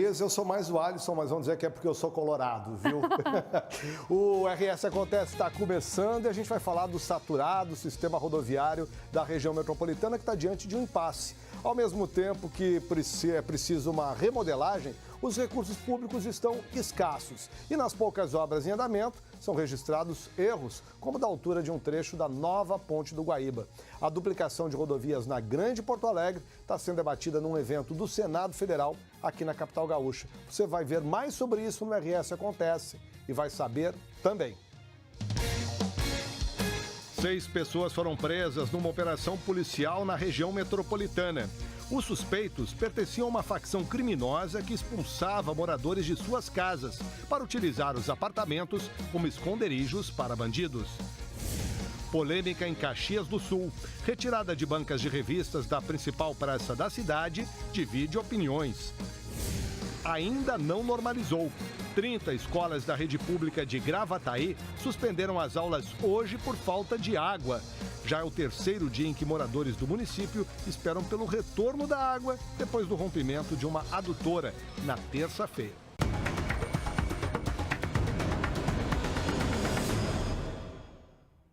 Eu sou mais o Alisson, mas vamos dizer que é porque eu sou colorado, viu? O RS Acontece está começando e a gente vai falar do saturado sistema rodoviário da região metropolitana que está diante de um impasse. Ao mesmo tempo que é preciso uma remodelagem, os recursos públicos estão escassos. E nas poucas obras em andamento, são registrados erros, como da altura de um trecho da nova Ponte do Guaíba. A duplicação de rodovias na Grande Porto Alegre está sendo debatida num evento do Senado Federal aqui na capital gaúcha. Você vai ver mais sobre isso no RS Acontece e vai saber também. 6 pessoas foram presas numa operação policial na região metropolitana. Os suspeitos pertenciam a uma facção criminosa que expulsava moradores de suas casas para utilizar os apartamentos como esconderijos para bandidos. Polêmica em Caxias do Sul. Retirada de bancas de revistas da principal praça da cidade divide opiniões. Ainda não normalizou. 30 escolas da rede pública de Gravataí suspenderam as aulas hoje por falta de água. Já é o terceiro dia em que moradores do município esperam pelo retorno da água depois do rompimento de uma adutora na terça-feira.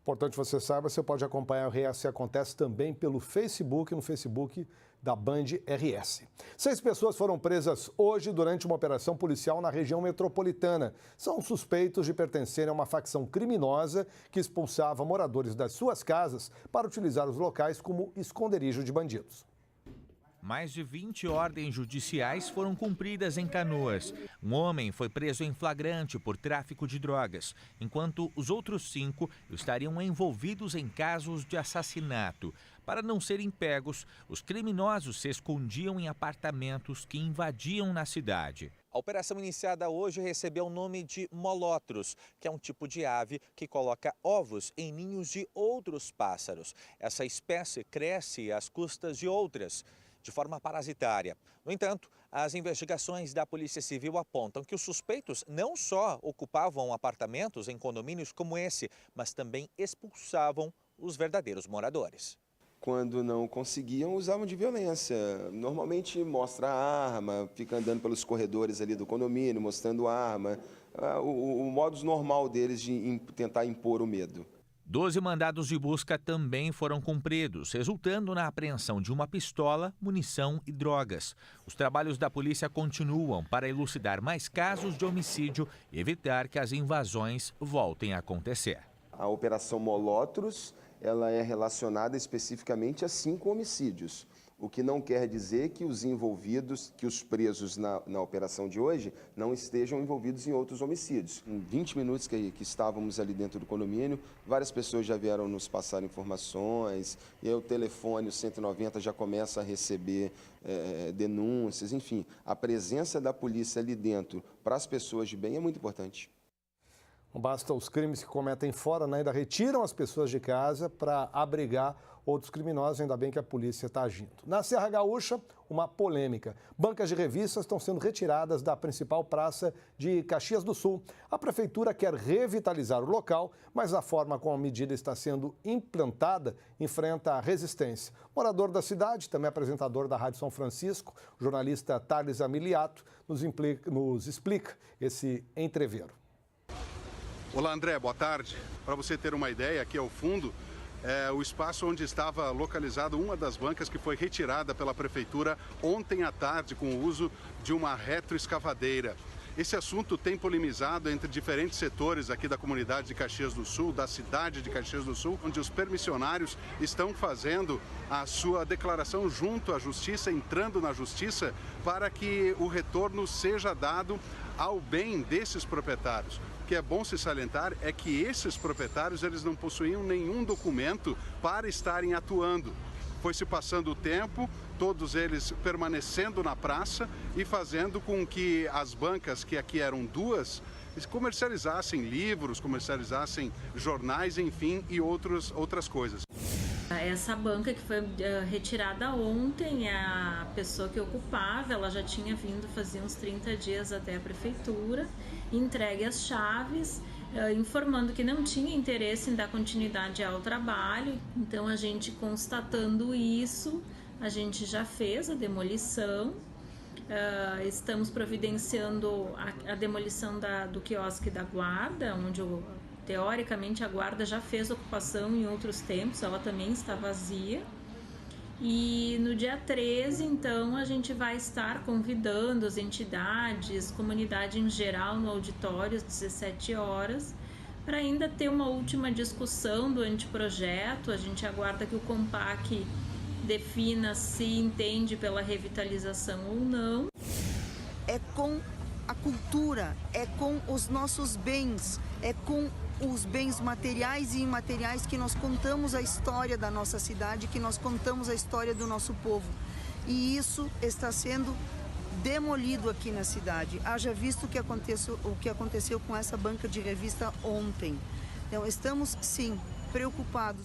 Importante você saiba, você pode acompanhar o RS Acontece também pelo Facebook, no Facebook da Band RS. 6 pessoas foram presas hoje durante uma operação policial na região metropolitana. São suspeitos de pertencerem a uma facção criminosa que expulsava moradores das suas casas para utilizar os locais como esconderijo de bandidos. Mais de 20 ordens judiciais foram cumpridas em Canoas. Um homem foi preso em flagrante por tráfico de drogas, enquanto os outros 5 estariam envolvidos em casos de assassinato. Para não serem pegos, os criminosos se escondiam em apartamentos que invadiam na cidade. A operação iniciada hoje recebeu o nome de molotros, que é um tipo de ave que coloca ovos em ninhos de outros pássaros. Essa espécie cresce às custas de outras, de forma parasitária. No entanto, as investigações da Polícia Civil apontam que os suspeitos não só ocupavam apartamentos em condomínios como esse, mas também expulsavam os verdadeiros moradores. Quando não conseguiam, usavam de violência. Normalmente mostra a arma, fica andando pelos corredores ali do condomínio, mostrando a arma. O modus normal deles de tentar impor o medo. 12 mandados de busca também foram cumpridos, resultando na apreensão de uma pistola, munição e drogas. Os trabalhos da polícia continuam para elucidar mais casos de homicídio e evitar que as invasões voltem a acontecer. A Operação Molotros, ela é relacionada especificamente a 5 homicídios. O que não quer dizer que os envolvidos, que os presos na operação de hoje, não estejam envolvidos em outros homicídios. Em 20 minutos que estávamos ali dentro do condomínio, várias pessoas já vieram nos passar informações, e aí o telefone, o 190, já começa a receber denúncias, enfim. A presença da polícia ali dentro para as pessoas de bem é muito importante. Não basta os crimes que cometem fora, né? Ainda retiram as pessoas de casa para abrigar outros criminosos, ainda bem que a polícia está agindo. Na Serra Gaúcha, uma polêmica. Bancas de revistas estão sendo retiradas da principal praça de Caxias do Sul. A prefeitura quer revitalizar o local, mas a forma como a medida está sendo implantada enfrenta resistência. Morador da cidade, também apresentador da Rádio São Francisco, o jornalista Thales Amiliato, nos explica esse entreveiro. Olá, André, boa tarde. Para você ter uma ideia, aqui ao fundo é o espaço onde estava localizada uma das bancas que foi retirada pela prefeitura ontem à tarde com o uso de uma retroescavadeira. Esse assunto tem polemizado entre diferentes setores aqui da comunidade de Caxias do Sul, da cidade de Caxias do Sul, onde os permissionários estão fazendo a sua declaração junto à justiça, entrando na justiça, para que o retorno seja dado ao bem desses proprietários. O que é bom se salientar é que esses proprietários eles não possuíam nenhum documento para estarem atuando. Foi se passando o tempo, todos eles permanecendo na praça e fazendo com que as bancas, que aqui eram 2, comercializassem livros, comercializassem jornais, enfim, e outras coisas. Essa banca que foi retirada ontem, a pessoa que ocupava, ela já tinha vindo fazia uns 30 dias até a prefeitura, entregue as chaves, informando que não tinha interesse em dar continuidade ao trabalho. Então, a gente constatando isso, a gente já fez a demolição Estamos providenciando a demolição do quiosque da guarda, onde teoricamente a guarda já fez ocupação em outros tempos, ela também está vazia. E no dia 13, então, a gente vai estar convidando as entidades, comunidade em geral, no auditório às 17 horas, para ainda ter uma última discussão do anteprojeto. A gente aguarda que o COMPAC defina se entende pela revitalização ou não. É com a cultura, é com os nossos bens, é com os bens materiais e imateriais que nós contamos a história da nossa cidade, que nós contamos a história do nosso povo. E isso está sendo demolido aqui na cidade. Haja visto o que aconteceu com essa banca de revista ontem. Então, estamos, sim, preocupados.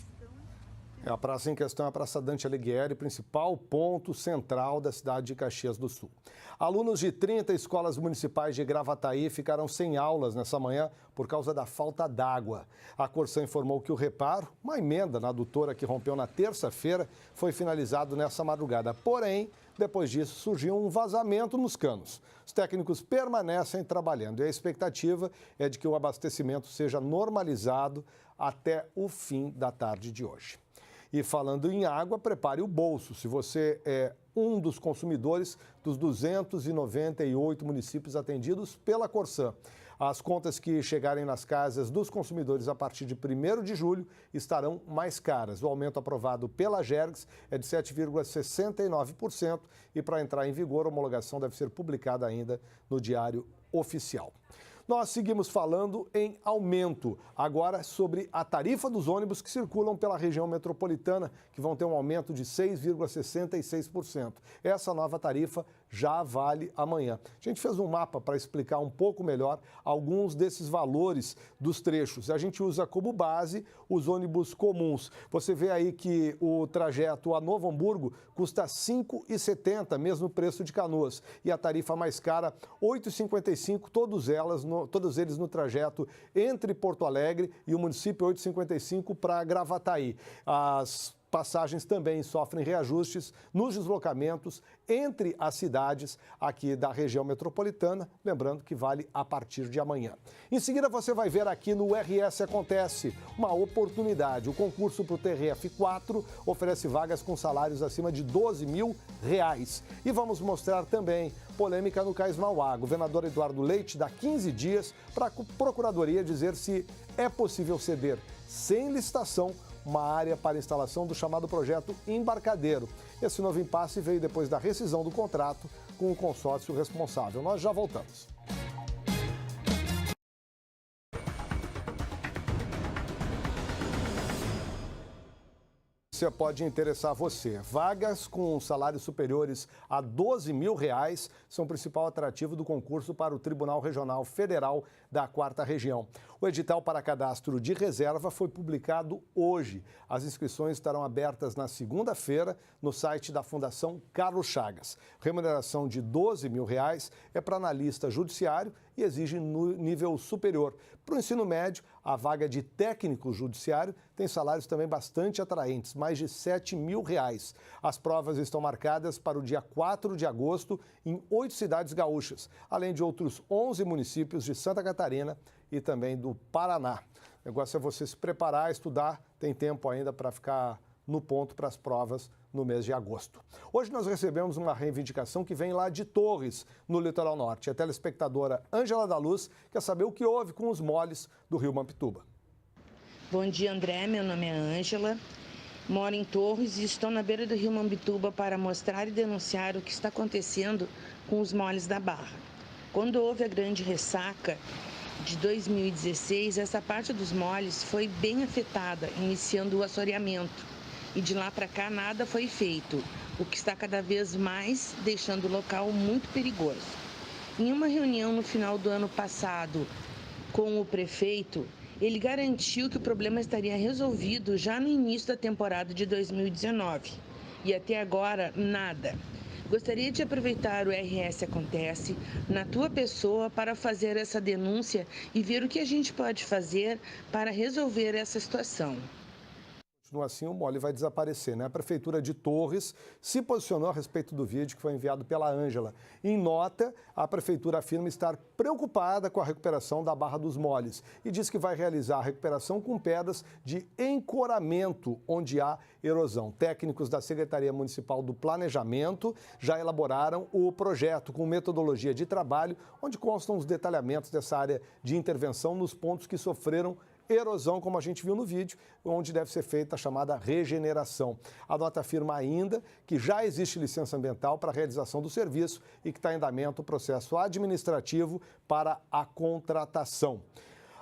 A praça em questão é a Praça Dante Alighieri, principal ponto central da cidade de Caxias do Sul. Alunos de 30 escolas municipais de Gravataí ficaram sem aulas nessa manhã por causa da falta d'água. A Corsã informou que o reparo, uma emenda na adutora que rompeu na terça-feira, foi finalizado nessa madrugada. Porém, depois disso, surgiu um vazamento nos canos. Os técnicos permanecem trabalhando e a expectativa é de que o abastecimento seja normalizado até o fim da tarde de hoje. E falando em água, prepare o bolso. Se você é um dos consumidores dos 298 municípios atendidos pela Corsã. As contas que chegarem nas casas dos consumidores a partir de 1º de julho estarão mais caras. O aumento aprovado pela Gergs é de 7,69% e para entrar em vigor a homologação deve ser publicada ainda no Diário Oficial. Nós seguimos falando em aumento, agora sobre a tarifa dos ônibus que circulam pela região metropolitana, que vão ter um aumento de 6,66%. Essa nova tarifa já vale amanhã. A gente fez um mapa para explicar um pouco melhor alguns desses valores dos trechos. A gente usa como base os ônibus comuns. Você vê aí que o trajeto a Novo Hamburgo custa R$ 5,70, mesmo preço de Canoas. E a tarifa mais cara, R$ 8,55, todos eles no trajeto entre Porto Alegre e o município, R$ 8,55 para Gravataí. As passagens também sofrem reajustes nos deslocamentos entre as cidades aqui da região metropolitana, lembrando que vale a partir de amanhã. Em seguida você vai ver aqui no RS Acontece uma oportunidade. O concurso para o TRF4 oferece vagas com salários acima de R$ 12 mil. E vamos mostrar também polêmica no Cais Mauá. Governador Eduardo Leite dá 15 dias para a Procuradoria dizer se é possível ceder sem licitação uma área para instalação do chamado projeto Embarcadeiro. Esse novo impasse veio depois da rescisão do contrato com o consórcio responsável. Nós já voltamos. Pode interessar você. Vagas com salários superiores a R$ 12 mil são o principal atrativo do concurso para o Tribunal Regional Federal da 4ª Região. O edital para cadastro de reserva foi publicado hoje. As inscrições estarão abertas na segunda-feira no site da Fundação Carlos Chagas. Remuneração de R$ 12 mil é para analista judiciário e exige no nível superior. Para o ensino médio, a vaga de técnico judiciário tem salários também bastante atraentes, mais de R$ 7 mil. As provas estão marcadas para o dia 4 de agosto em 8 cidades gaúchas, além de outros 11 municípios de Santa Catarina e também do Paraná. O negócio é você se preparar, estudar, tem tempo ainda para ficar no ponto para as provas no mês de agosto. Hoje nós recebemos uma reivindicação que vem lá de Torres, no litoral norte. A telespectadora Ângela da Luz quer saber o que houve com os moles do rio Mampituba. Bom dia, André. Meu nome é Ângela. Moro em Torres e estou na beira do rio Mampituba para mostrar e denunciar o que está acontecendo com os moles da Barra. Quando houve a grande ressaca de 2016, essa parte dos moles foi bem afetada, iniciando o assoreamento. E de lá para cá nada foi feito, o que está cada vez mais deixando o local muito perigoso. Em uma reunião no final do ano passado com o prefeito, ele garantiu que o problema estaria resolvido já no início da temporada de 2019. E até agora, nada. Gostaria de aproveitar o RS Acontece na tua pessoa para fazer essa denúncia e ver o que a gente pode fazer para resolver essa situação. Continua assim, o mole vai desaparecer, né? A Prefeitura de Torres se posicionou a respeito do vídeo que foi enviado pela Ângela. Em nota, a Prefeitura afirma estar preocupada com a recuperação da Barra dos Moles e diz que vai realizar a recuperação com pedras de encoramento onde há erosão. Técnicos da Secretaria Municipal do Planejamento já elaboraram o projeto com metodologia de trabalho, onde constam os detalhamentos dessa área de intervenção nos pontos que sofreram erosão, como a gente viu no vídeo, onde deve ser feita a chamada regeneração. A nota afirma ainda que já existe licença ambiental para a realização do serviço e que está em andamento o processo administrativo para a contratação.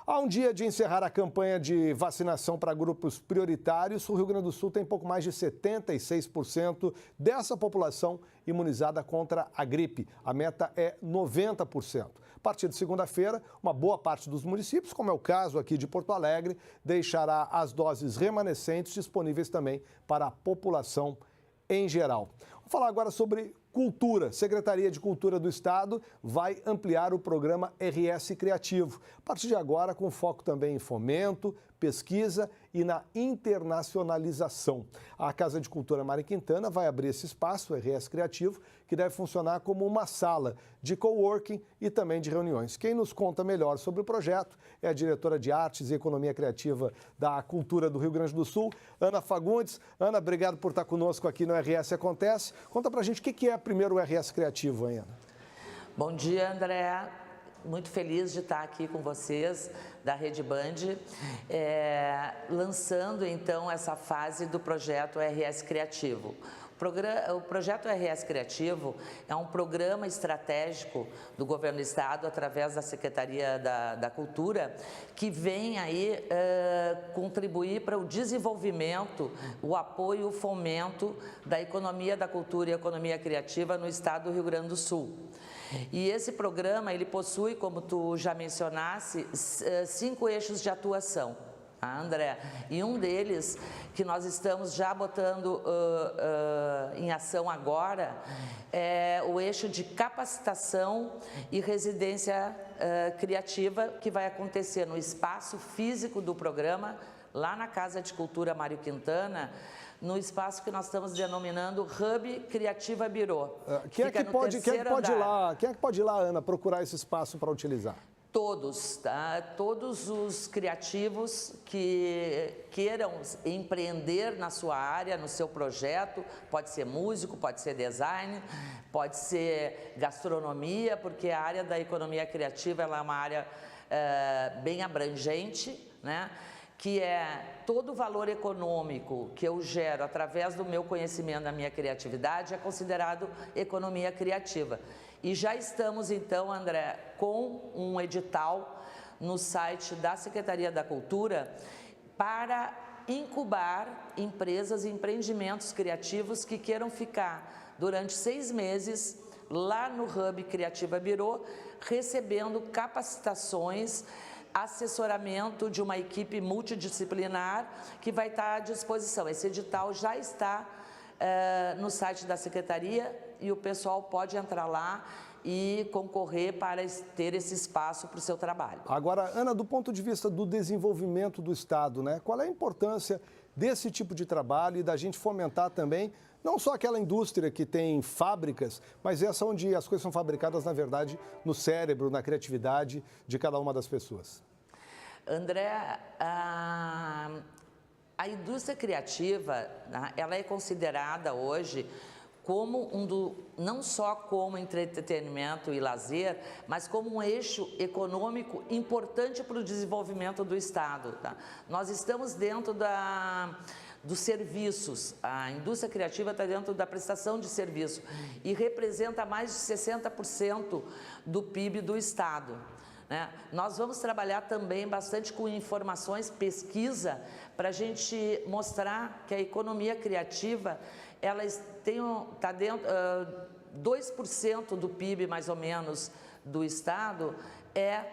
Há um dia de encerrar a campanha de vacinação para grupos prioritários, o Rio Grande do Sul tem pouco mais de 76% dessa população imunizada contra a gripe. A meta é 90%. A partir de segunda-feira, uma boa parte dos municípios, como é o caso aqui de Porto Alegre, deixará as doses remanescentes disponíveis também para a população em geral. Vamos falar agora sobre cultura. Secretaria de Cultura do Estado vai ampliar o programa RS Criativo. A partir de agora, com foco também em fomento, pesquisa e na internacionalização. A Casa de Cultura Mário Quintana vai abrir esse espaço, o RS Criativo, que deve funcionar como uma sala de coworking e também de reuniões. Quem nos conta melhor sobre o projeto é a diretora de Artes e Economia Criativa da Cultura do Rio Grande do Sul, Ana Fagundes. Ana, obrigado por estar conosco aqui no RS Acontece. Conta pra gente o que é primeiro o RS Criativo, hein, Ana? Bom dia, André. Muito feliz de estar aqui com vocês, da Rede Band, lançando então essa fase do projeto RS Criativo. O projeto RS Criativo é um programa estratégico do Governo do Estado, através da Secretaria da Cultura, que vem aí contribuir para o desenvolvimento, o apoio, o fomento da economia da cultura e economia criativa no Estado do Rio Grande do Sul. E esse programa, ele possui, como tu já mencionaste, 5 eixos de atuação, André, e um deles que nós estamos já botando em ação agora é o eixo de capacitação e residência criativa, que vai acontecer no espaço físico do programa, lá na Casa de Cultura Mário Quintana, no espaço que nós estamos denominando Hub Criativa Birô. Quem é que pode ir lá, Ana, procurar esse espaço para utilizar? Todos, tá? Todos os criativos que queiram empreender na sua área, no seu projeto, pode ser músico, pode ser design, pode ser gastronomia, porque a área da economia criativa ela é uma área bem abrangente, né? Que é todo o valor econômico que eu gero através do meu conhecimento, da minha criatividade, é considerado economia criativa. E já estamos, então, André, com um edital no site da Secretaria da Cultura para incubar empresas e empreendimentos criativos que queiram ficar durante 6 meses lá no Hub Criativa Birô, recebendo capacitações, assessoramento de uma equipe multidisciplinar que vai estar à disposição. Esse edital já está no site da Secretaria e o pessoal pode entrar lá e concorrer para ter esse espaço para o seu trabalho. Agora, Ana, do ponto de vista do desenvolvimento do Estado, né, qual é a importância desse tipo de trabalho e da gente fomentar também não só aquela indústria que tem fábricas, mas essa onde as coisas são fabricadas, na verdade, no cérebro, na criatividade de cada uma das pessoas? André, a indústria criativa, ela é considerada hoje como não só como entretenimento e lazer, mas como um eixo econômico importante para o desenvolvimento do Estado. Tá? Nós estamos dentro dos serviços, a indústria criativa está dentro da prestação de serviço e representa mais de 60% do PIB do Estado. Né? Nós vamos trabalhar também bastante com informações, pesquisa, para a gente mostrar que a economia criativa ela está dentro, 2% do PIB mais ou menos do Estado é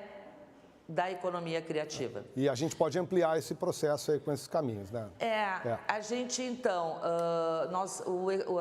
da economia criativa. E a gente pode ampliar esse processo aí com esses caminhos, né? A gente então,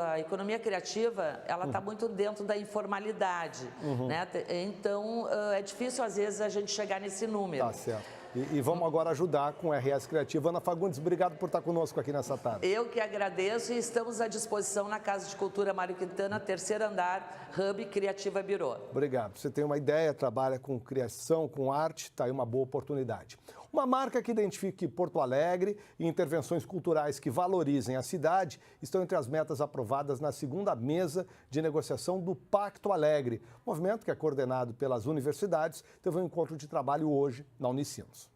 a economia criativa, ela está muito dentro da informalidade, né? Então, é difícil às vezes a gente chegar nesse número. Tá certo. E vamos agora ajudar com o RS Criativo. Ana Fagundes, obrigado por estar conosco aqui nessa tarde. Eu que agradeço e estamos à disposição na Casa de Cultura Mário Quintana, 3º andar, Hub Criativa Birô. Obrigado. Você tem uma ideia, trabalha com criação, com arte, está aí uma boa oportunidade. Uma marca que identifique Porto Alegre e intervenções culturais que valorizem a cidade estão entre as metas aprovadas na segunda mesa de negociação do Pacto Alegre. O movimento, que é coordenado pelas universidades, teve um encontro de trabalho hoje na Unicinos.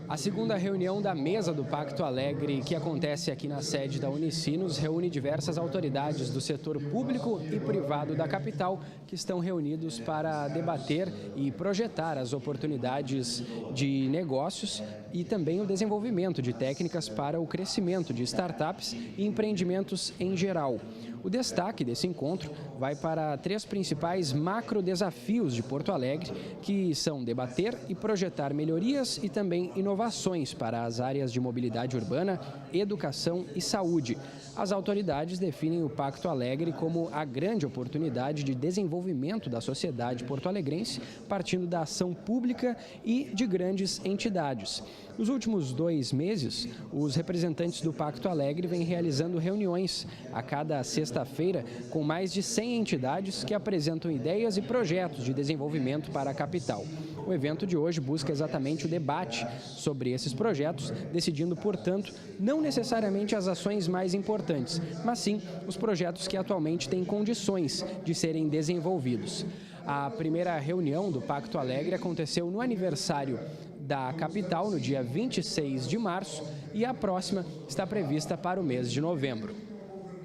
A segunda reunião da mesa do Pacto Alegre, que acontece aqui na sede da Unicinos, reúne diversas autoridades do setor público e privado da capital que estão reunidos para debater e projetar as oportunidades de negócios e também o desenvolvimento de técnicas para o crescimento de startups e empreendimentos em geral. O destaque desse encontro vai para 3 principais macro-desafios de Porto Alegre, que são debater e projetar melhorias e também inovações para as áreas de mobilidade urbana, educação e saúde. As autoridades definem o Pacto Alegre como a grande oportunidade de desenvolvimento da sociedade porto-alegrense, partindo da ação pública e de grandes entidades. Nos últimos 2 meses, os representantes do Pacto Alegre vêm realizando reuniões a cada sexta-feira com mais de 100 entidades que apresentam ideias e projetos de desenvolvimento para a capital. O evento de hoje busca exatamente o debate sobre esses projetos, decidindo, portanto, não necessariamente as ações mais importantes, mas sim os projetos que atualmente têm condições de serem desenvolvidos. A primeira reunião do Pacto Alegre aconteceu no aniversário da capital, no dia 26 de março, e a próxima está prevista para o mês de novembro.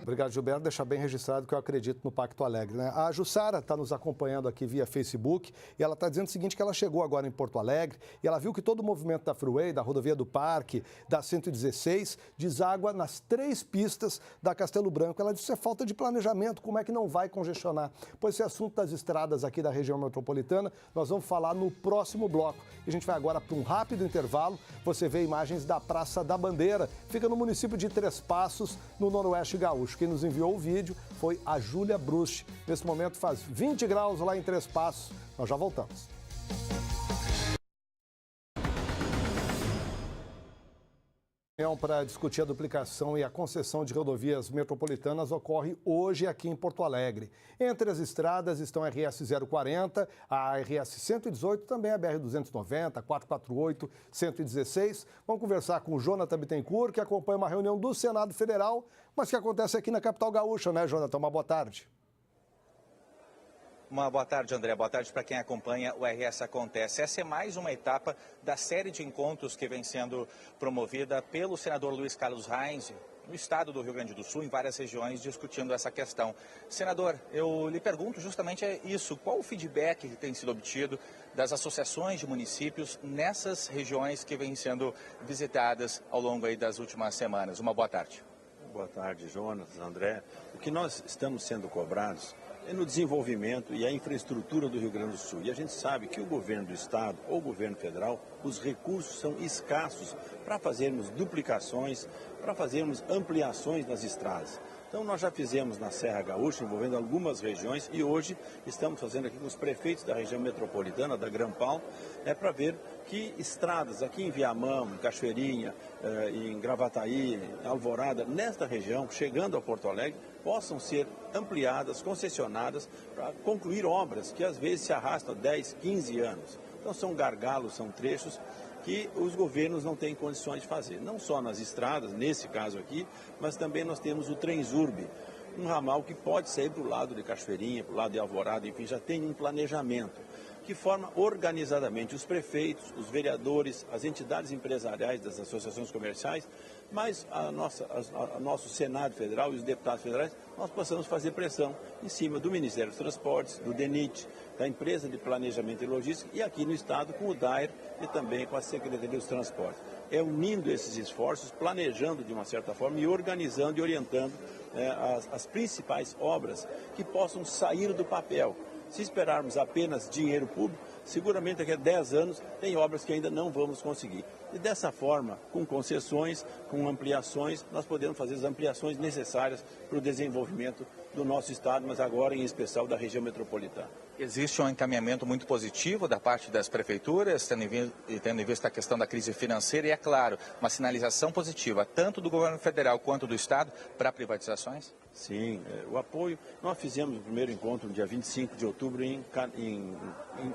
Obrigado, Gilberto. Deixa bem registrado que eu acredito no Pacto Alegre, né? A Jussara está nos acompanhando aqui via Facebook e ela está dizendo o seguinte, que ela chegou agora em Porto Alegre e ela viu que todo o movimento da Freeway, da Rodovia do Parque, da 116, deságua nas 3 pistas da Castelo Branco. Ela disse que é falta de planejamento, como é que não vai congestionar? Pois esse assunto das estradas aqui da região metropolitana, nós vamos falar no próximo bloco. A gente vai agora para um rápido intervalo. Você vê imagens da Praça da Bandeira, fica no município de Três Passos, no Noroeste Gaúcho. Quem nos enviou o vídeo foi a Júlia Bruch. Nesse momento faz 20 graus lá em Três Passos. Nós já voltamos. Para discutir a duplicação e a concessão de rodovias metropolitanas ocorre hoje aqui em Porto Alegre. Entre as estradas estão a RS 040, a RS 118, também a BR 290, 448, 116. Vamos conversar com o Jonathan Bittencourt, que acompanha uma reunião do Senado Federal, mas que acontece aqui na capital gaúcha, né, Jonathan? Uma boa tarde. Uma boa tarde, André. Boa tarde para quem acompanha o RS Acontece. Essa é mais uma etapa da série de encontros que vem sendo promovida pelo senador Luiz Carlos Reins, no estado do Rio Grande do Sul, em várias regiões, discutindo essa questão. Senador, eu lhe pergunto justamente isso. Qual o feedback que tem sido obtido das associações de municípios nessas regiões que vêm sendo visitadas ao longo aí das últimas semanas? Uma boa tarde. Boa tarde, Jonas, André. O que nós estamos sendo cobrados é no desenvolvimento e a infraestrutura do Rio Grande do Sul. E a gente sabe que o governo do estado ou o governo federal, os recursos são escassos para fazermos duplicações, para fazermos ampliações nas estradas. Então nós já fizemos na Serra Gaúcha, envolvendo algumas regiões, e hoje estamos fazendo aqui com os prefeitos da região metropolitana, da Grampal, para ver que estradas aqui em Viamão, em Cachoeirinha, em Gravataí, em Alvorada, nesta região, chegando a Porto Alegre, possam ser ampliadas, concessionadas, para concluir obras que às vezes se arrastam 10, 15 anos. Então são gargalos, são trechos que os governos não têm condições de fazer. Não só nas estradas, nesse caso aqui, mas também nós temos o Transurb, um ramal que pode sair para o lado de Cachoeirinha, para o lado de Alvorada, enfim, já tem um planejamento que forma organizadamente os prefeitos, os vereadores, as entidades empresariais das associações comerciais, mas nosso Senado Federal e os deputados federais, nós possamos fazer pressão em cima do Ministério dos Transportes, do DENIT, da Empresa de Planejamento e Logística e aqui no Estado com o DAER e também com a Secretaria dos Transportes. É unindo esses esforços, planejando de uma certa forma e organizando e orientando as principais obras que possam sair do papel. Se esperarmos apenas dinheiro público, seguramente daqui a 10 anos tem obras que ainda não vamos conseguir. E dessa forma, com concessões, com ampliações, nós podemos fazer as ampliações necessárias para o desenvolvimento do nosso estado, mas agora em especial da região metropolitana. Existe um encaminhamento muito positivo da parte das prefeituras, tendo em vista a questão da crise financeira e, é claro, uma sinalização positiva, tanto do governo federal quanto do Estado, para privatizações? Sim, o apoio. Nós fizemos o primeiro encontro no dia 25 de outubro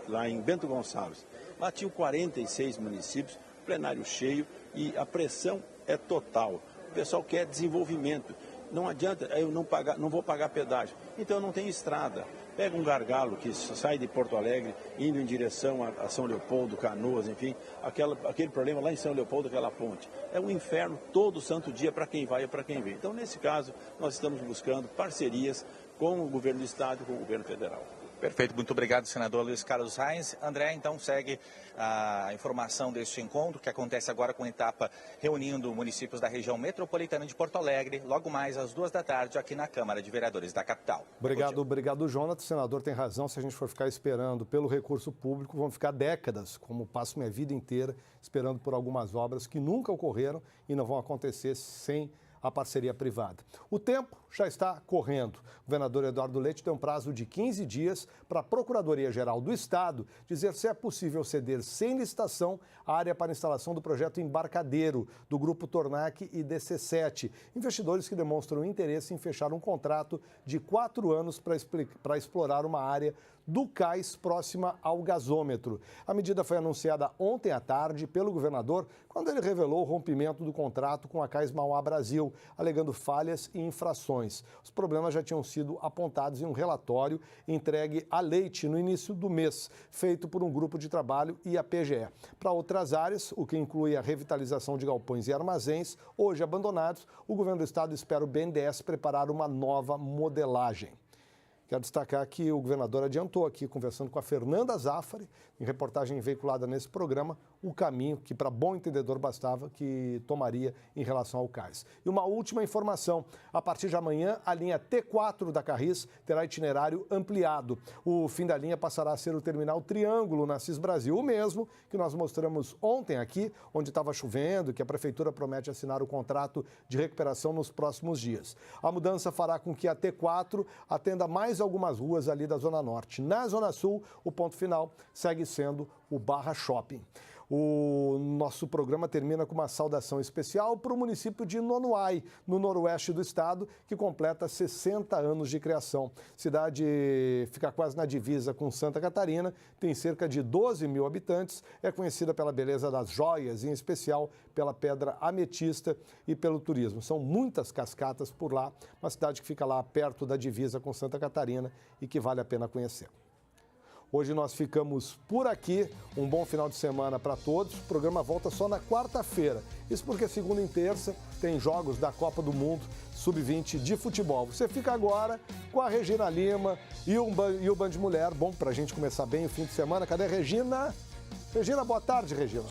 lá em Bento Gonçalves. Lá tinham 46 municípios, plenário cheio, e a pressão é total. O pessoal quer desenvolvimento. Não adianta, eu não vou pagar pedágio. Então eu não tenho estrada. Pega um gargalo que sai de Porto Alegre, indo em direção a São Leopoldo, Canoas, enfim, aquele problema lá em São Leopoldo, aquela ponte. É um inferno todo santo dia para quem vai e para quem vem. Então, nesse caso, nós estamos buscando parcerias com o governo do Estado e com o governo federal. Perfeito, muito obrigado, senador Luiz Carlos Reis. André, então segue a informação deste encontro, que acontece agora com etapa reunindo municípios da região metropolitana de Porto Alegre, logo mais às 14h, aqui na Câmara de Vereadores da capital. Obrigado, Jonathan. O senador tem razão, se a gente for ficar esperando pelo recurso público, vão ficar décadas, como passo minha vida inteira, esperando por algumas obras que nunca ocorreram e não vão acontecer sem a parceria privada. O tempo já está correndo. O governador Eduardo Leite tem um prazo de 15 dias para a Procuradoria-Geral do Estado dizer se é possível ceder sem licitação a área para instalação do projeto Embarcadeiro, do Grupo Tornac e DC7. Investidores que demonstram interesse em fechar um contrato de 4 anos para explorar uma área do cais próxima ao gasômetro. A medida foi anunciada ontem à tarde pelo governador, quando ele revelou o rompimento do contrato com a Cais Mauá Brasil, alegando falhas e infrações. Os problemas já tinham sido apontados em um relatório entregue à Leite no início do mês, feito por um grupo de trabalho e a PGE. Para outras áreas, o que inclui a revitalização de galpões e armazéns, hoje abandonados, o governo do estado espera o BNDES preparar uma nova modelagem. Quero destacar que o governador adiantou aqui, conversando com a Fernanda Zaffari, em reportagem veiculada nesse programa, o caminho que, para bom entendedor, bastava que tomaria em relação ao cais. E uma última informação, a partir de amanhã, a linha T4 da Carris terá itinerário ampliado. O fim da linha passará a ser o terminal Triângulo na Cis Brasil, o mesmo que nós mostramos ontem aqui, onde estava chovendo, que a prefeitura promete assinar o contrato de recuperação nos próximos dias. A mudança fará com que a T4 atenda mais algumas ruas ali da Zona Norte. Na Zona Sul, o ponto final segue sendo o Barra Shopping. O nosso programa termina com uma saudação especial para o município de Nonuai, no noroeste do estado, que completa 60 anos de criação. A cidade fica quase na divisa com Santa Catarina, tem cerca de 12 mil habitantes, é conhecida pela beleza das joias, em especial pela pedra ametista e pelo turismo. São muitas cascatas por lá, uma cidade que fica lá perto da divisa com Santa Catarina e que vale a pena conhecer. Hoje nós ficamos por aqui. Um bom final de semana para todos. O programa volta só na quarta-feira. Isso porque segunda e terça tem jogos da Copa do Mundo Sub-20 de futebol. Você fica agora com a Regina Lima e o Band Mulher. Bom, para a gente começar bem o fim de semana. Cadê a Regina? Regina, boa tarde, Regina.